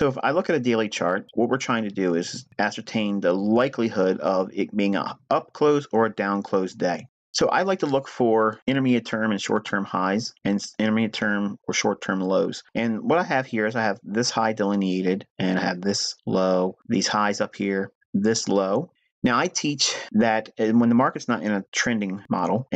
So if I look at a daily chart, what we're trying to do is ascertain the likelihood of it being a up close or a down close day. So I like to look for intermediate term and short term highs and intermediate term or short term lows. And what I have here is I have this high delineated and I have this low, these highs up here, this low. Now I teach that when the market's not in a trending model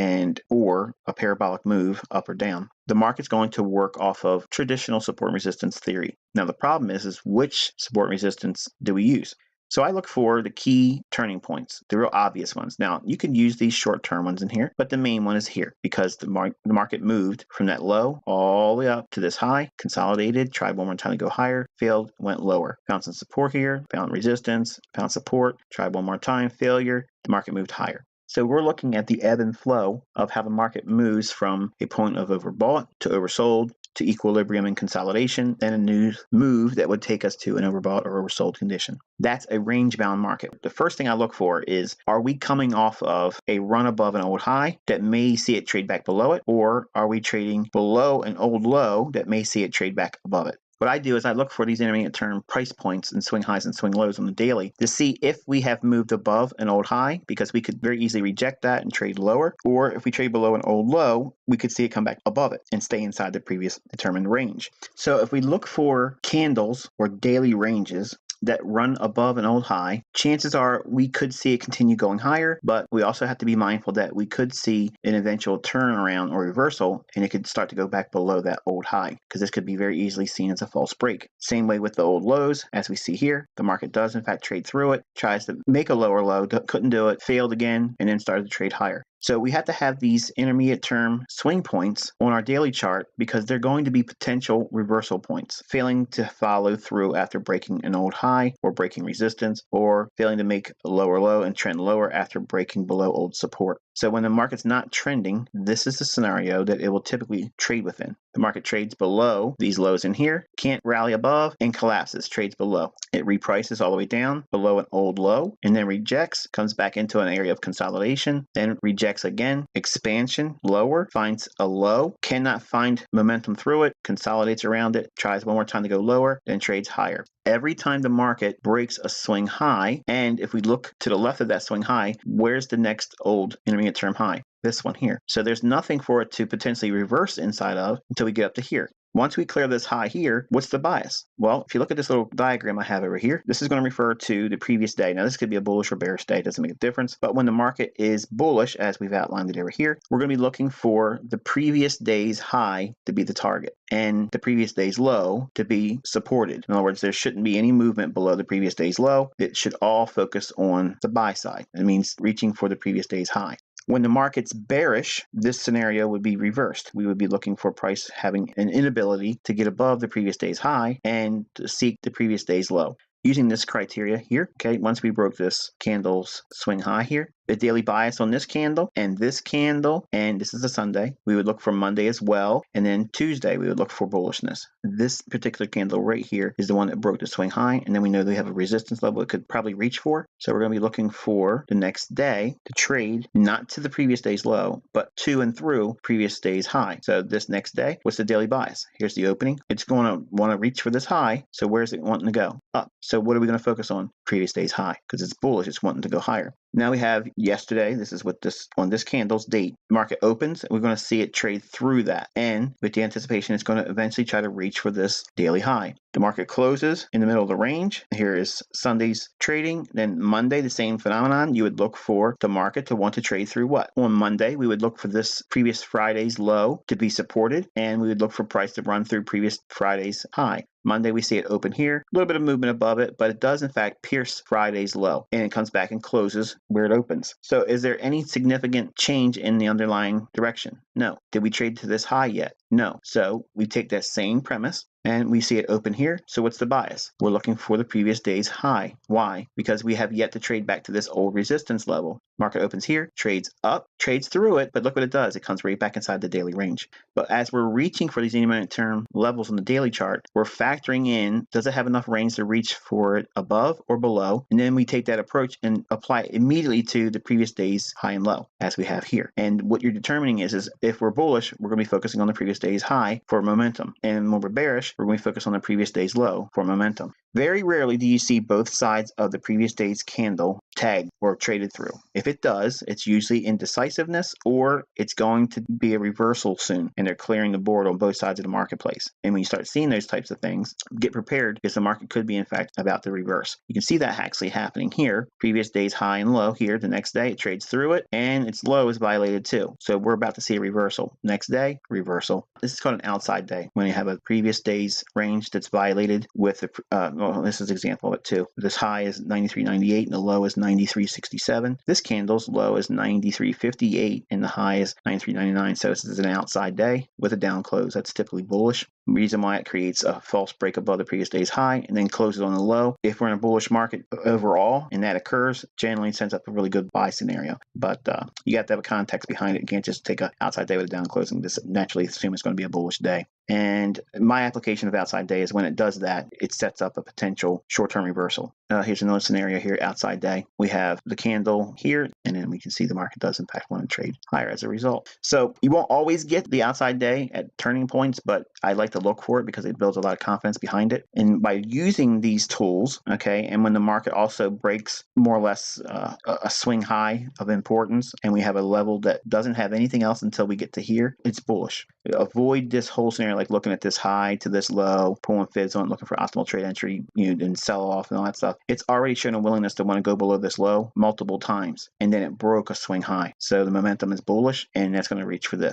or a parabolic move up or down, the market's going to work off of traditional support and resistance theory. Now the problem is which support and resistance do we use? So I look for the key turning points, the real obvious ones. Now, you can use these short-term ones in here, but the main one is here because the market moved from that low all the way up to this high, consolidated, tried one more time to go higher, failed, went lower. Found some support here, found resistance, found support, tried one more time, failure, the market moved higher. So we're looking at the ebb and flow of how the market moves from a point of overbought to oversold to equilibrium and consolidation, then a new move that would take us to an overbought or oversold condition. That's a range-bound market. The first thing I look for is, are we coming off of a run above an old high that may see it trade back below it, or are we trading below an old low that may see it trade back above it? What I do is I look for these intermediate term price points and swing highs and swing lows on the daily to see if we have moved above an old high, because we could very easily reject that and trade lower, or if we trade below an old low, we could see it come back above it and stay inside the previous determined range. So if we look for candles or daily ranges that run above an old high, chances are we could see it continue going higher, but we also have to be mindful that we could see an eventual turnaround or reversal, and it could start to go back below that old high, because this could be very easily seen as a false break. Same way with the old lows, as we see here, the market does in fact trade through it, tries to make a lower low, couldn't do it, failed again, and then started to trade higher. So we have to have these intermediate term swing points on our daily chart because they're going to be potential reversal points, failing to follow through after breaking an old high or breaking resistance, or failing to make a lower low and trend lower after breaking below old support. So when the market's not trending, this is the scenario that it will typically trade within. The market trades below these lows in here, can't rally above, and collapses, trades below. It reprices all the way down below an old low, and then rejects, comes back into an area of consolidation, then rejects again, expansion, lower, finds a low, cannot find momentum through it, consolidates around it, tries one more time to go lower, then trades higher. Every time the market breaks a swing high, and if we look to the left of that swing high, where's the next old intermediate term high? This one here. So there's nothing for it to potentially reverse inside of until we get up to here. Once we clear this high here, what's the bias? Well, if you look at this little diagram I have over here, this is going to refer to the previous day. Now, this could be a bullish or bearish day. It doesn't make a difference. But when the market is bullish, as we've outlined it over here, we're going to be looking for the previous day's high to be the target and the previous day's low to be supported. In other words, there shouldn't be any movement below the previous day's low. It should all focus on the buy side. It means reaching for the previous day's high. When the market's bearish, this scenario would be reversed. We would be looking for price having an inability to get above the previous day's high and to seek the previous day's low. Using this criteria here, okay, once we broke this candle's swing high here, the daily bias on this candle, and this is a Sunday, we would look for Monday as well, and then Tuesday we would look for bullishness. This particular candle right here is the one that broke the swing high, and then we know they have a resistance level it could probably reach for, so we're going to be looking for the next day to trade not to the previous day's low, but to and through previous day's high. So this next day, what's the daily bias? Here's the opening. It's going to want to reach for this high, so where's it wanting to go? Up. So what are we going to focus on? Previous day's high, because it's bullish, it's wanting to go higher. Now we have yesterday, this is what on this candle's date, market opens, and we're going to see it trade through that. And with the anticipation, it's going to eventually try to reach for this daily high. The market closes in the middle of the range. Here is Sunday's trading. Then Monday, the same phenomenon. You would look for the market to want to trade through what? On Monday, we would look for this previous Friday's low to be supported, and we would look for price to run through previous Friday's high. Monday, we see it open here, a little bit of movement above it, but it does in fact pierce Friday's low, and it comes back and closes where it opens. So is there any significant change in the underlying direction? No. Did we trade to this high yet? No. So we take that same premise and we see it open here. So what's the bias? We're looking for the previous day's high. Why? Because we have yet to trade back to this old resistance level. Market opens here, trades up, trades through it, but look what it does. It comes right back inside the daily range. But as we're reaching for these intermediate term levels on the daily chart, we're factoring in, does it have enough range to reach for it above or below? And then we take that approach and apply it immediately to the previous day's high and low, as we have here. And what you're determining is if we're bullish, we're going to be focusing on the previous day's high for momentum. And when we're bearish, we're going to focus on the previous day's low for momentum. Very rarely do you see both sides of the previous day's candle tagged or traded through. If it does, it's usually indecisiveness or it's going to be a reversal soon and they're clearing the board on both sides of the marketplace. And when you start seeing those types of things, get prepared because the market could be in fact about to reverse. You can see that actually happening here. Previous day's high and low here. The next day it trades through it and its low is violated too. So we're about to see a reversal. Next day, reversal. This is called an outside day when you have a previous day's range that's violated with the, well, this is an example of it too. This high is 93.98 and the low is 93.67. This candle's low is 93.58 and the high is 93.99. So this is an outside day with a down close. That's typically bullish. Reason why it creates a false break above the previous day's high and then closes on the low. If we're in a bullish market overall and that occurs, generally sends up a really good buy scenario. But you have to have a context behind it. You can't just take an outside day with a down close and just naturally assume it's going to be a bullish day. And my application of outside day is when it does that, it sets up a potential short-term reversal. Here's another scenario here, outside day. We have the candle here, and then we can see the market does in fact want to trade higher as a result. So you won't always get the outside day at turning points, but I like to look for it because it builds a lot of confidence behind it. And by using these tools, okay, and when the market also breaks more or less a swing high of importance, and we have a level that doesn't have anything else until we get to here, it's bullish. Avoid this whole scenario like looking at this high to this low, pulling fibs on, looking for optimal trade entry, and sell off and all that stuff. It's already shown a willingness to want to go below this low multiple times, and then it broke a swing high. So the momentum is bullish, and that's going to reach for this.